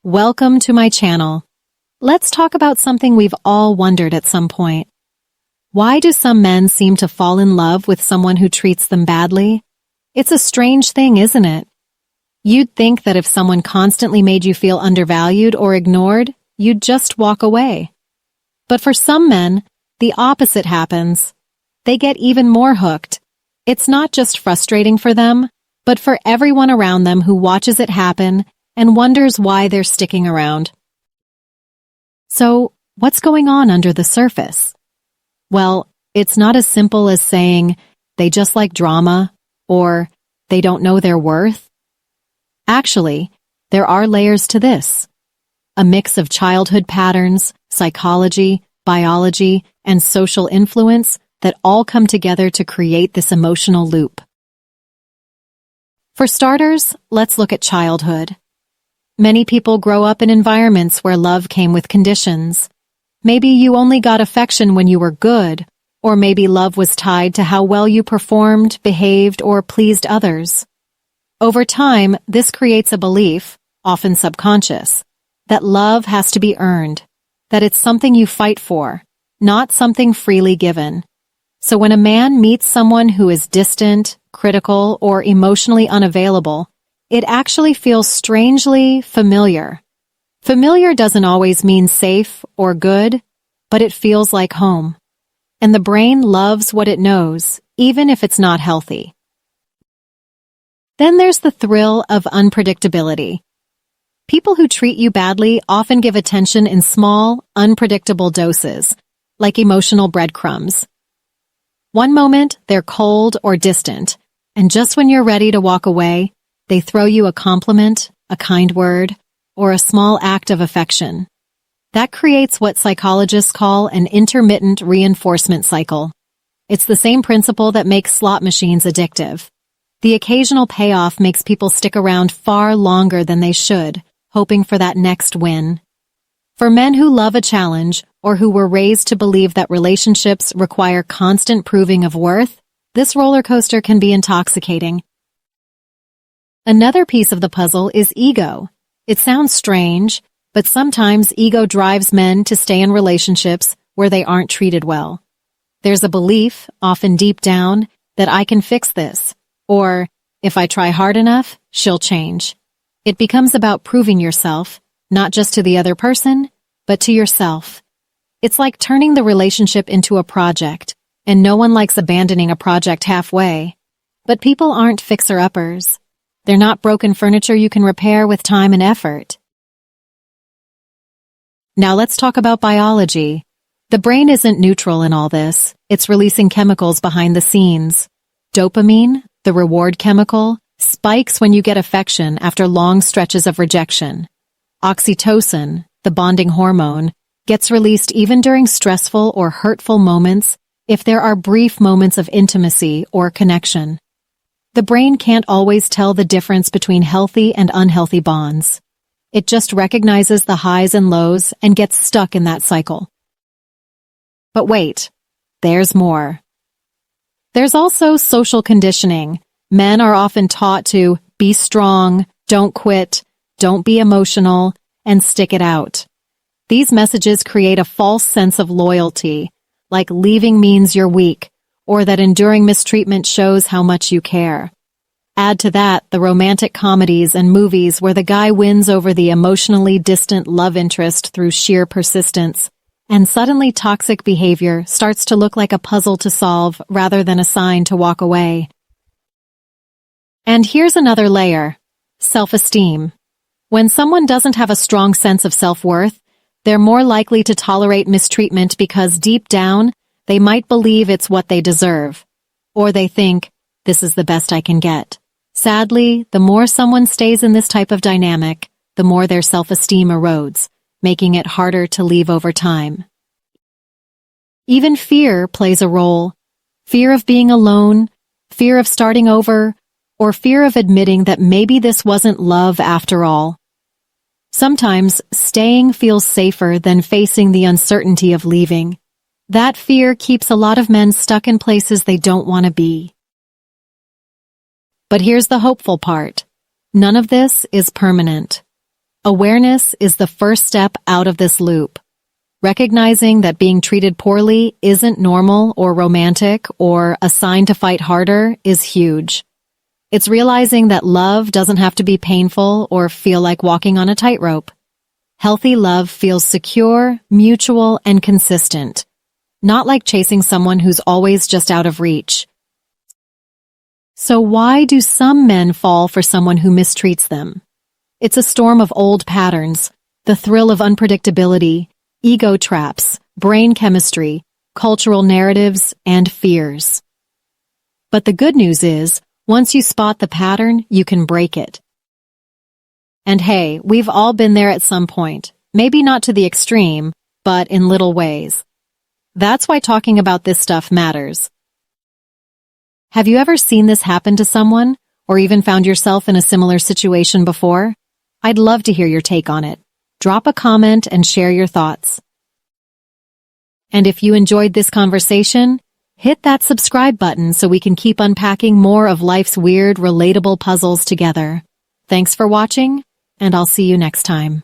Welcome to my channel. Let's talk about something we've all wondered at some point. Why do some men seem to fall in love with someone who treats them badly? It's a strange thing, isn't it? You'd think that if someone constantly made you feel undervalued or ignored, you'd just walk away. But for some men, the opposite happens. They get even more hooked. It's not just frustrating for them, but for everyone around them who watches it happen and wonders why they're sticking around. So, what's going on under the surface? Well, it's not as simple as saying, they just like drama, or they don't know their worth. Actually, there are layers to this. A mix of childhood patterns, psychology, biology, and social influence that all come together to create this emotional loop. For starters, let's look at childhood. Many people grow up in environments where love came with conditions. Maybe you only got affection when you were good, or maybe love was tied to how well you performed, behaved, or pleased others. Over time, this creates a belief, often subconscious, that love has to be earned, that it's something you fight for, not something freely given. So when a man meets someone who is distant, critical, or emotionally unavailable, it actually feels strangely familiar. Familiar doesn't always mean safe or good, but it feels like home. And the brain loves what it knows, even if it's not healthy. Then there's the thrill of unpredictability. People who treat you badly often give attention in small, unpredictable doses, like emotional breadcrumbs. One moment, they're cold or distant, and just when you're ready to walk away, they throw you a compliment, a kind word, or a small act of affection. That creates what psychologists call an intermittent reinforcement cycle. It's the same principle that makes slot machines addictive. The occasional payoff makes people stick around far longer than they should, hoping for that next win. For men who love a challenge, or who were raised to believe that relationships require constant proving of worth, this roller coaster can be intoxicating. Another piece of the puzzle is ego. It sounds strange, but sometimes ego drives men to stay in relationships where they aren't treated well. There's a belief, often deep down, that I can fix this, or if I try hard enough, she'll change. It becomes about proving yourself, not just to the other person, but to yourself. It's like turning the relationship into a project, and no one likes abandoning a project halfway. But people aren't fixer-uppers. They're not broken furniture you can repair with time and effort. Now let's talk about biology. The brain isn't neutral in all this. It's releasing chemicals behind the scenes. Dopamine, the reward chemical, spikes when you get affection after long stretches of rejection. Oxytocin, the bonding hormone, gets released even during stressful or hurtful moments if there are brief moments of intimacy or connection. The brain can't always tell the difference between healthy and unhealthy bonds. It just recognizes the highs and lows and gets stuck in that cycle. But wait, there's more. There's also social conditioning. Men are often taught to be strong, don't quit, don't be emotional, and stick it out. These messages create a false sense of loyalty, like leaving means you're weak, or that enduring mistreatment shows how much you care. Add to that the romantic comedies and movies where the guy wins over the emotionally distant love interest through sheer persistence, and suddenly toxic behavior starts to look like a puzzle to solve rather than a sign to walk away. And here's another layer: self-esteem. When someone doesn't have a strong sense of self-worth, they're more likely to tolerate mistreatment because deep down, they might believe it's what they deserve. Or they think, this is the best I can get. Sadly, the more someone stays in this type of dynamic, the more their self-esteem erodes, making it harder to leave over time. Even fear plays a role. Fear of being alone, fear of starting over, or fear of admitting that maybe this wasn't love after all. Sometimes, staying feels safer than facing the uncertainty of leaving. That fear keeps a lot of men stuck in places they don't want to be. But here's the hopeful part. None of this is permanent. Awareness is the first step out of this loop. Recognizing that being treated poorly isn't normal or romantic or a sign to fight harder is huge. It's realizing that love doesn't have to be painful or feel like walking on a tightrope. Healthy love feels secure, mutual, and consistent, not like chasing someone who's always just out of reach. So why do some men fall for someone who mistreats them? It's a storm of old patterns, the thrill of unpredictability, ego traps, brain chemistry, cultural narratives, and fears. But the good news is, once you spot the pattern, you can break it. And hey, we've all been there at some point, maybe not to the extreme, but in little ways. That's why talking about this stuff matters. Have you ever seen this happen to someone, or even found yourself in a similar situation before? I'd love to hear your take on it. Drop a comment and share your thoughts. And if you enjoyed this conversation, hit that subscribe button so we can keep unpacking more of life's weird, relatable puzzles together. Thanks for watching, and I'll see you next time.